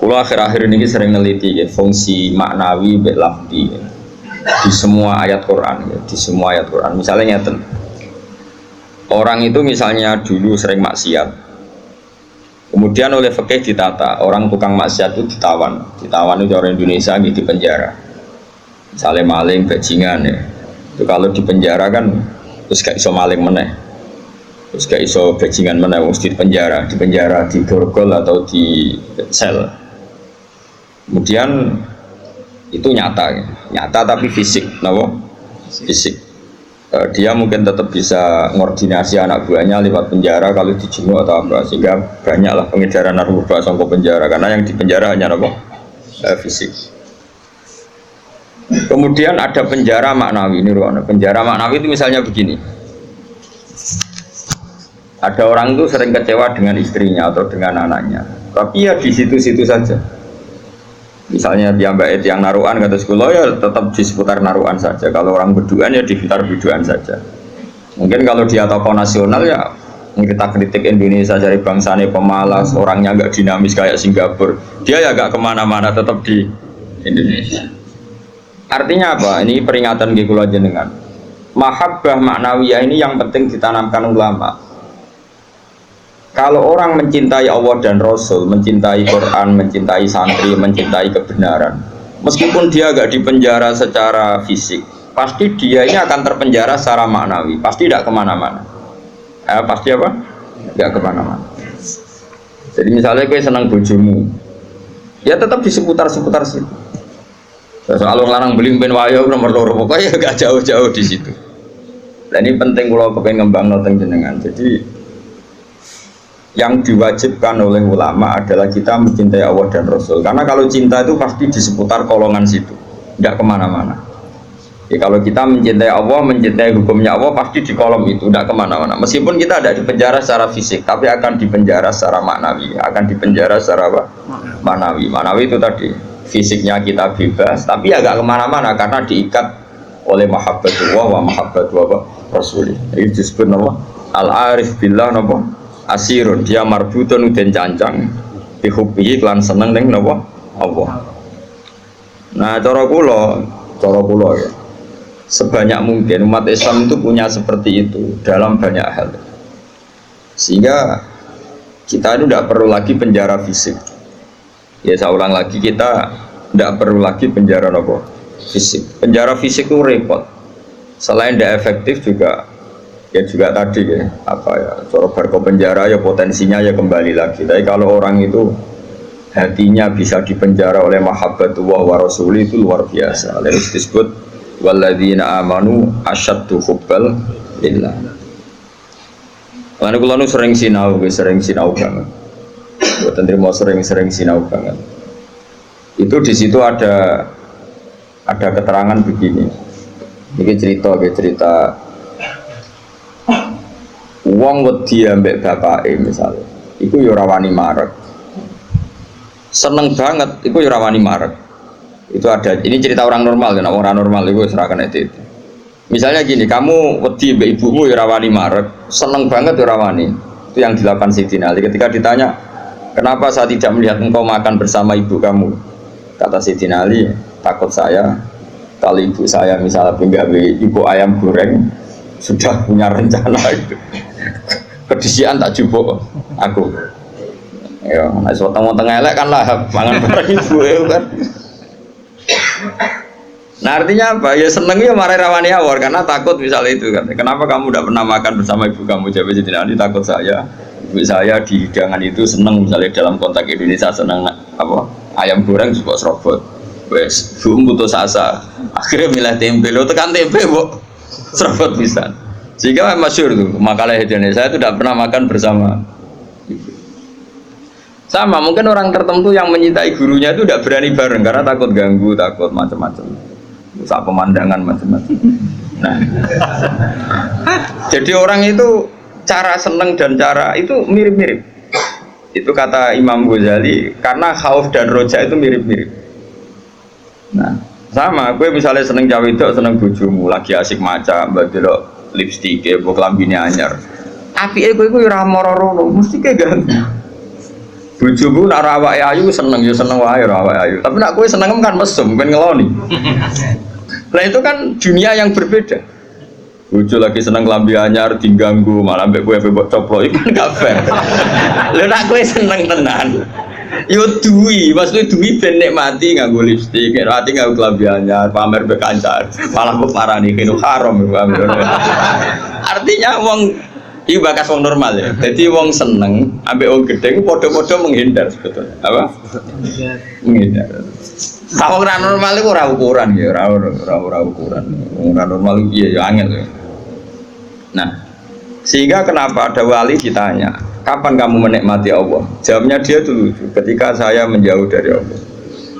Kulo akhir-akhir ini sering neliti ya, fungsi maknawi mbek lafzi ya, di semua ayat Quran ya, di semua ayat Quran. Misalnya ngeten. Orang itu misalnya dulu sering maksiat. Kemudian oleh fikih ditata, orang tukang maksiat itu ditawan. Ditawan itu orang Indonesia gitu di penjara. Misalnya maling, bajingan ya. Itu kalau di penjara kan terus gak iso maling meneh. Terus gak iso bajingan meneh mesti di penjara, di borgol atau di sel. Kemudian itu nyata tapi fisik, kenapa? Fisik. Dia mungkin tetap bisa ngordinasi anak buahnya lewat penjara kalau dijenguk atau apa, sehingga banyaklah pengedaran narkoba sampai penjara karena yang di penjara hanya apa? Fisik. Kemudian ada penjara maknawi ini, penjara maknawi itu misalnya begini. Ada orang itu sering kecewa dengan istrinya atau dengan anaknya, tapi ya di situ-situ saja. Misalnya dia mbak yang naruhan kata sekolah ya tetap di seputar naruhan saja. Kalau orang berduaan ya di seputar berduaan saja. Mungkin kalau dia tokoh nasional ya kita kritik Indonesia dari bangsanya pemalas, orangnya nggak dinamis kayak Singapura. Dia ya nggak kemana-mana, tetap di Indonesia. Artinya apa? Ini peringatan di kula jenengan. Mahabbah maknawiyah ini yang penting ditanamkan ulama. Kalau orang mencintai Allah dan Rasul, mencintai Quran, mencintai santri, mencintai kebenaran, meskipun dia agak dipenjara secara fisik, pasti dia ini akan terpenjara secara maknawi, pasti tidak kemana-mana. Pasti apa? Tidak kemana-mana. Jadi misalnya gue senang bojomu, ya tetap di seputar-seputar situ. Soal larang beli ben wayo nomor loro, pokoknya gak jauh-jauh di situ. Dan ini penting kalau kepengen ngembang noteng jenengan. Jadi yang diwajibkan oleh ulama adalah kita mencintai Allah dan Rasul. Karena kalau cinta itu pasti di seputar kolongan situ, tidak kemana-mana. Ya, kalau kita mencintai Allah, mencintai hukumnya Allah, pasti di kolom itu, tidak kemana-mana. Meskipun kita tidak dipenjara secara fisik, tapi akan dipenjara secara maknawi, akan dipenjara secara apa? Maknawi. Maknawi itu tadi, fisiknya kita bebas, tapi agak kemana-mana karena diikat oleh mahabbatullah wa mahabbatullah Rasulih. Ini disebut nama al-arif billah nama asirun, dia marbutun dan cancang dihubbihi klan seneng ning napa Allah. Nah cara kula ya, sebanyak mungkin umat Islam itu punya seperti itu dalam banyak hal, sehingga kita itu tidak perlu lagi penjara fisik. Ya saya ulang lagi, kita tidak perlu lagi penjara napa fisik. Penjara fisik itu repot, selain tidak efektif juga ya juga tadi ya apa ya, cara barco penjara ya potensinya ya kembali lagi. Tapi kalau orang itu hatinya bisa dipenjara oleh mahabbatullah wa rasuli, itu luar biasa. Lalu disebut walladzina amanu asyaddu hubbal lillah. Karena kula nu sering sinau banget. Mboten trimo sering sinau banget. Itu di situ ada keterangan begini. Ini cerita wong wedi ambek bapake misalnya, iku ya ora wani marek. Seneng banget, iku ya ora wani marek. Itu ada, ini cerita orang normal, kan orang normal itu serahkan itu. Misalnya gini, kamu wedi ambek ibumu ya ora wani marek, seneng banget ya ora wani. Itu yang dilakukan Sayyidina Ali ketika ditanya, "Kenapa saya tidak melihat engkau makan bersama ibu kamu?" Kata Sayyidina Ali, "Takut saya kalau ibu saya misalnya penggawe ibu ayam goreng sudah punya rencana itu kedisian tak jupuk aku ya nek weteng-weteng elek kan lah mangan bareng ibu kan." Nah artinya apa? Ya seneng ya marai rawani awor karena takut misalnya itu kan. Kenapa kamu tidak pernah makan bersama ibu kamu? Jawab Sayyidina, takut saya ibu saya di hidangan itu seneng, misalnya dalam konteks Indonesia seneng apa ayam goreng juga serobot wes bumbu putus asa akhirnya milih tempe, lo tekan tempe bu serobot bisa. Sehingga masyhur tuh makalah Indonesia itu tidak pernah makan bersama. Sama mungkin orang tertentu yang mencintai gurunya itu tidak berani bareng karena takut ganggu, takut macam-macam, saat pemandangan macam-macam. Nah, jadi orang itu cara seneng dan cara itu mirip-mirip. Itu kata Imam Ghazali, karena khauf dan roja itu mirip-mirip. Nah, sama, gue misalnya seneng cawe itu, seneng bojomu, lagi asik maca, mbak lipstick, bok lambine anyar. Api gue ora moro-moro, mesti kayak ganteng. Bojoku nak awake ayu seneng ya seneng wae awake ayu. Tapi nak kowe seneng kan mesum, ben ngeloni. Nah itu kan dunia yang berbeda. Bojo lagi seneng klambi anyar diganggu malah mbek kowe mbok coplok iku kan gak fair. Lha nak kowe seneng tenan. Yo duwi, maksudnya duwi ben nikmati nganggo lipstik, nikmati nganggo klambi anyar, pamer mbek kancan. Malah kok parani kene haram. Artinya wong iki bakas wong normal ya. Jadi wong seneng ambek wong gedhe padha-padha menghindar sebetulnya. Apa? Menghindar. Kalau ora normal iku ora ukuran ya, ora ukuran. Ora normal piye ya angel ya. Nah, sehingga kenapa ada wali ditanya, kapan kamu menikmati Allah? Jawabnya dia tuh lucu, ketika saya menjauh dari Allah.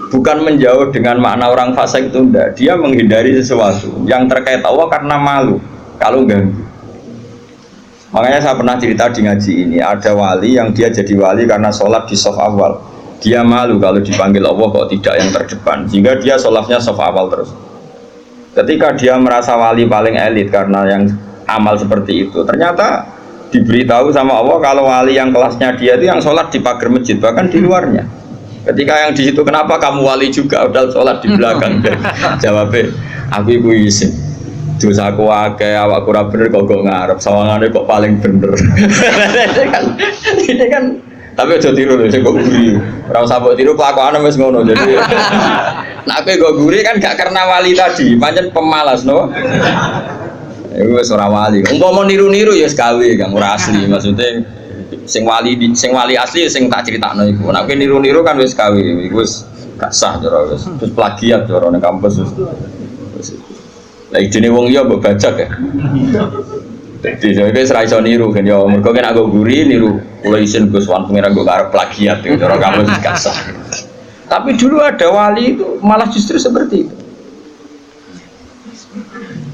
Bukan menjauh dengan makna orang fasik itu enggak, dia menghindari sesuatu yang terkait Allah karena malu kalau ganggu. Makanya saya pernah cerita di ngaji ini, ada wali yang dia jadi wali karena sholat di shaf awal. Dia malu kalau dipanggil Allah kok tidak yang terdepan, sehingga dia sholatnya shaf awal terus. Ketika dia merasa wali paling elit karena yang amal seperti itu, ternyata diberitahu sama Allah kalau wali yang kelasnya dia itu yang sholat di pagar masjid, bahkan di luarnya. Ketika yang di situ, kenapa kamu wali juga udah sholat di belakang? Jawabnya, aku ibu isin. Dosa aku akeh, awakku ora bener kok ngarep, sawangane kok paling bener. Ini kan tapi aja tiru lho, sing kok guri. Ora usah mbok tiru kelakuane wis ngono. Jadi nek kowe kok guri kan gak karena wali tadi, pancen pemalas no. Iku wis ora wali. Umpama niru-niru ya wis gawe Kang, ora asli. Maksudnya sing wali asli sing tak critakno iku. Nek kowe niru-niru kan wis gawe, iku wis gak sah cara wis. Terus plagiat cara ning kampus wis. Lah idene wong liya mbok bajak ya. Dadi sampe ora iso niru kan ya mergo kan aku guri niru kula isin Gus Wan pengen nggo karep plagiat ya cara kamu gak sah. Tapi dulu ada wali itu malah justru seperti itu.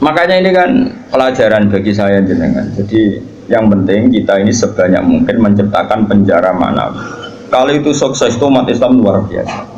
Makanya ini kan pelajaran bagi saya jenengan. Jadi yang penting kita ini sebanyak mungkin menciptakan penjara manawi. Kalau itu sukses itu umat Islam luar biasa.